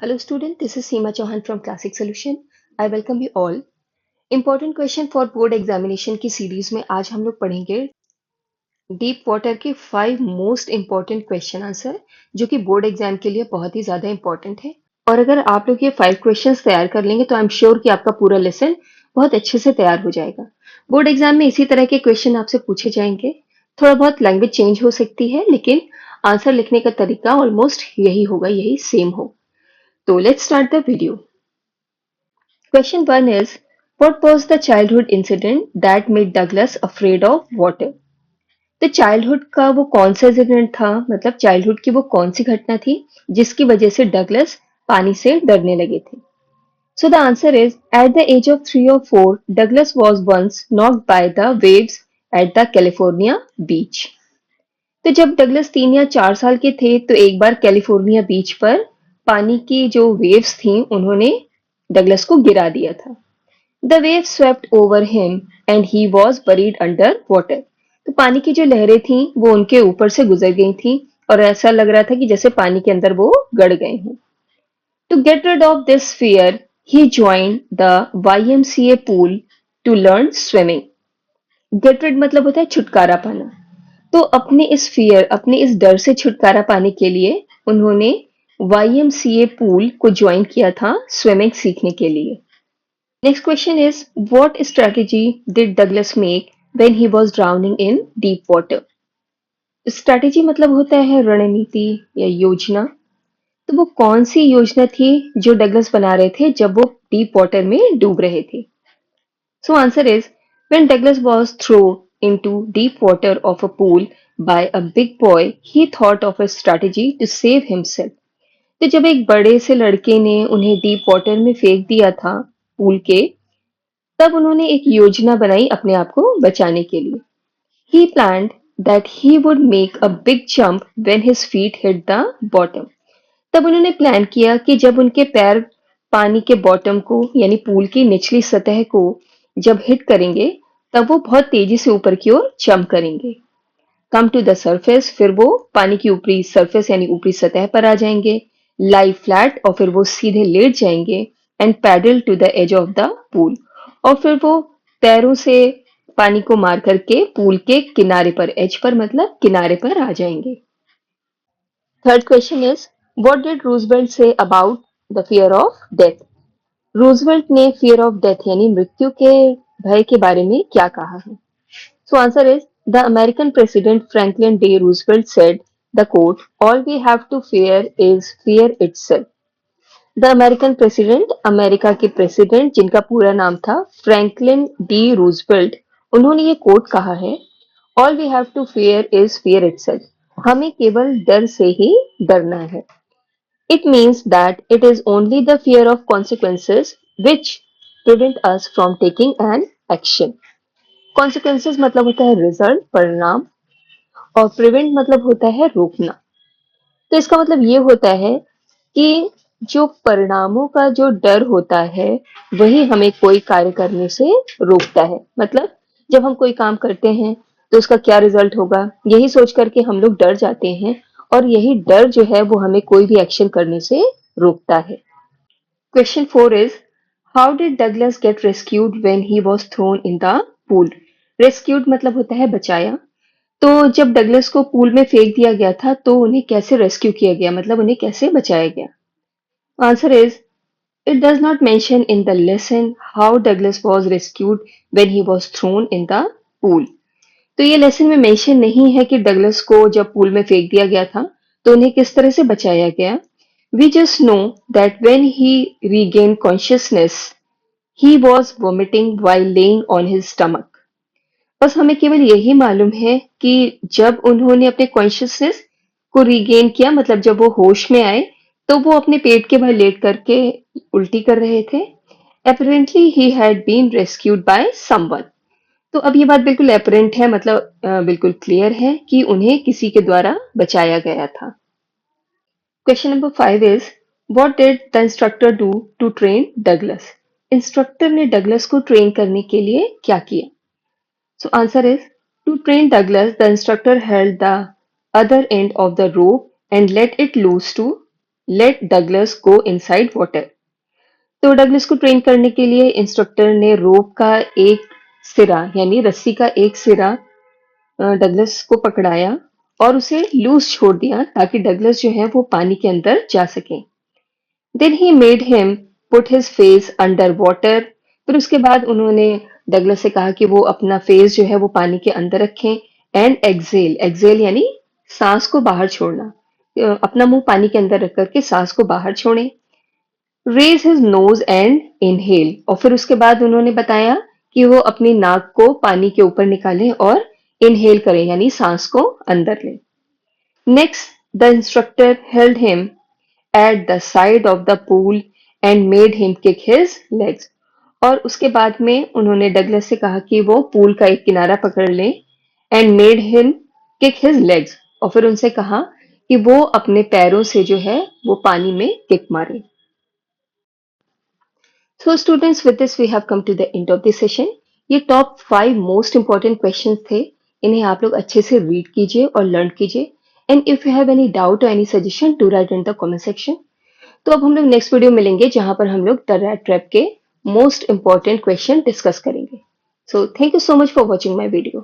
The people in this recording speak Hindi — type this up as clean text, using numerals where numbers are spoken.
Hello student, this is Seema Chauhan from Classic Solution. I welcome you all. Important question for board examination की सीरीज में आज हम लोग पढ़ेंगे डीप वाटर के 5 मोस्ट इम्पॉर्टेंट क्वेश्चन आंसर जो कि बोर्ड एग्जाम के लिए बहुत ही ज्यादा इम्पोर्टेंट है। और अगर आप लोग ये 5 क्वेश्चंस तैयार कर लेंगे तो आई एम श्योर कि आपका पूरा लेसन बहुत अच्छे से तैयार हो जाएगा। बोर्ड एग्जाम में इसी तरह के क्वेश्चन आपसे पूछे जाएंगे। थोड़ा बहुत लैंग्वेज चेंज हो सकती है लेकिन आंसर लिखने का तरीका ऑलमोस्ट यही होगा, यही सेम हो। तो let's start the video. Question 1 is, what was the childhood incident that made Douglas afraid of water? तो चाइल्डहुड का वो कौन सा इंसिडेंट था, मतलब चाइल्डहुड की वो कौन सी घटना थी जिसकी वजह से डगलस पानी से डरने लगे थे। So the answer is, at the as of 3 or 4 Douglas was once knocked by the waves at the California beach. तो जब डगलस 3 या 4 साल के थे तो एक बार कैलिफोर्निया बीच पर पानी की जो वेव्स थी उन्होंने डगलस को गिरा दिया था। The wave swept over him and he was buried under water. तो पानी की जो लहरें थी वो उनके ऊपर से गुजर गई थी और ऐसा लग रहा था कि जैसे पानी के अंदर वो गड़ गए हों। To get rid of this fear he joined the YMCA pool to learn swimming. Get rid मतलब होता है छुटकारा पाना। तो अपने इस फियर, अपने इस डर से छुटकारा पाने के लिए उन्होंने YMCA पूल को ज्वाइन किया था स्विमिंग सीखने के लिए। Next question is, what strategy did Douglas make when he was drowning in deep water? Strategy मतलब होता है रणनीति या योजना। तो वो कौन सी योजना थी जो डगलस बना रहे थे जब वो डीप वाटर में डूब रहे थे। So answer is, when Douglas was thrown into deep water of a pool by a big boy, he thought of a strategy to save himself. तो जब एक बड़े से लड़के ने उन्हें डीप वाटर में फेंक दिया था पूल के, तब उन्होंने एक योजना बनाई अपने आप को बचाने के लिए। He planned that he would make a big jump when his feet hit the bottom. तब उन्होंने प्लान किया कि जब उनके पैर पानी के बॉटम को यानी पूल की निचली सतह को जब हिट करेंगे तब वो बहुत तेजी से ऊपर की ओर जंप करेंगे। कम टू द सरफेस, फिर वो पानी की ऊपरी सरफेस यानी ऊपरी सतह पर आ जाएंगे। लाई फ्लैट, और फिर वो सीधे लेट जाएंगे। And paddle to the as of the pool, और फिर वो पैरों से पानी को मार करके पूल के किनारे पर, एज पर मतलब किनारे पर आ जाएंगे। Third question is, what did Roosevelt say about the fear of death? Roosevelt ने फियर ऑफ डेथ यानी मृत्यु के भय के बारे में क्या कहा है। So answer is, the American President Franklin D. Roosevelt said, the quote, all we have to fear is fear itself. The American President, America के प्रेसिडेंट जिनका पूरा नाम था फ्रैंकलिन डी रूजवेल्ट, उन्होंने ये कोट कहा है, all we have to fear is fear itself. हमें केवल डर से ही डरना है। It means that it is only the fear of consequences which prevent us from taking an action. Consequences मतलब होता है रिजल्ट, परिणाम, और प्रिवेंट मतलब होता है रोकना। तो इसका मतलब ये होता है कि जो परिणामों का जो डर होता है वही हमें कोई कार्य करने से रोकता है। मतलब जब हम कोई काम करते हैं तो उसका क्या रिजल्ट होगा यही सोच करके हम लोग डर जाते हैं, और यही डर जो है वो हमें कोई भी एक्शन करने से रोकता है। Question 4 is, how did Douglas get rescued when he was thrown in the pool? Rescued मतलब होता है बचाया। तो जब डगलस को पूल में फेंक दिया गया था तो उन्हें कैसे रेस्क्यू किया गया, मतलब उन्हें कैसे बचाया गया। Answer is, it does not mention in the lesson how Douglas was rescued when he was thrown in the pool. तो ये लेसन में मेंशन नहीं है कि डगलस को जब पूल में फेंक दिया गया था तो उन्हें किस तरह से बचाया गया। We just know that when he regain consciousness he was vomiting while lying on his stomach. बस हमें केवल यही मालूम है कि जब उन्होंने अपने कॉन्शियसनेस को रीगेन किया, मतलब जब वो होश में आए, तो वो अपने पेट के बल लेट करके उल्टी कर रहे थे। Apparently he had been rescued by someone. तो अब ये बात बिल्कुल एपरेंट है, मतलब बिल्कुल क्लियर है कि उन्हें किसी के द्वारा बचाया गया था। Question number 5 is, what did the instructor do to train Douglas? Instructor ने डगलस को ट्रेन करने के लिए क्या किया। So answer is, to train Douglas, the instructor held the other end of the rope and let it loose to let Douglas go inside water. तो डगलस को ट्रेन करने के लिए इंस्ट्रक्टर ने रोप का एक सिरा यानी रस्सी का एक सिरा डगलस को पकड़ाया और उसे लूज छोड़ दिया ताकि डगलस जो है वो पानी के अंदर जा सके। Then he made him put his face under water. फिर उसके बाद उन्होंने डगलस से कहा कि वो अपना फेस जो है वो पानी के अंदर रखें। एंड एक्सेल, एक्सेल यानी सांस को बाहर छोड़ना। अपना मुंह पानी के अंदर रख करके सांस को बाहर छोड़ें। Raise his nose and inhale, और फिर उसके बाद उन्होंने बताया कि वो अपनी नाक को पानी के ऊपर निकालें और इनहेल करें यानी सांस को अंदर लें। Next the instructor held him at the side of the pool and made him kick his legs. और उसके बाद में उन्होंने डगलस से कहा कि वो पूल का एक किनारा पकड़ लें and made him kick his legs, और फिर उनसे कहा कि वो अपने पैरों से जो है वो पानी में किक मारे। So students, with this we have come to the end of this session. ये टॉप 5 मोस्ट इंपॉर्टेंट क्वेश्चंस थे। इन्हें आप लोग अच्छे से रीड कीजिए और लर्न कीजिए। And if you have any doubt और any suggestion to write in the comment section. तो अब हम लोग नेक्स्ट वीडियो मिलेंगे जहां पर हम लोग द रैट ट्रैप के मोस्ट इंपॉर्टेंट क्वेश्चन डिस्कस करेंगे। So thank you so much for watching my video.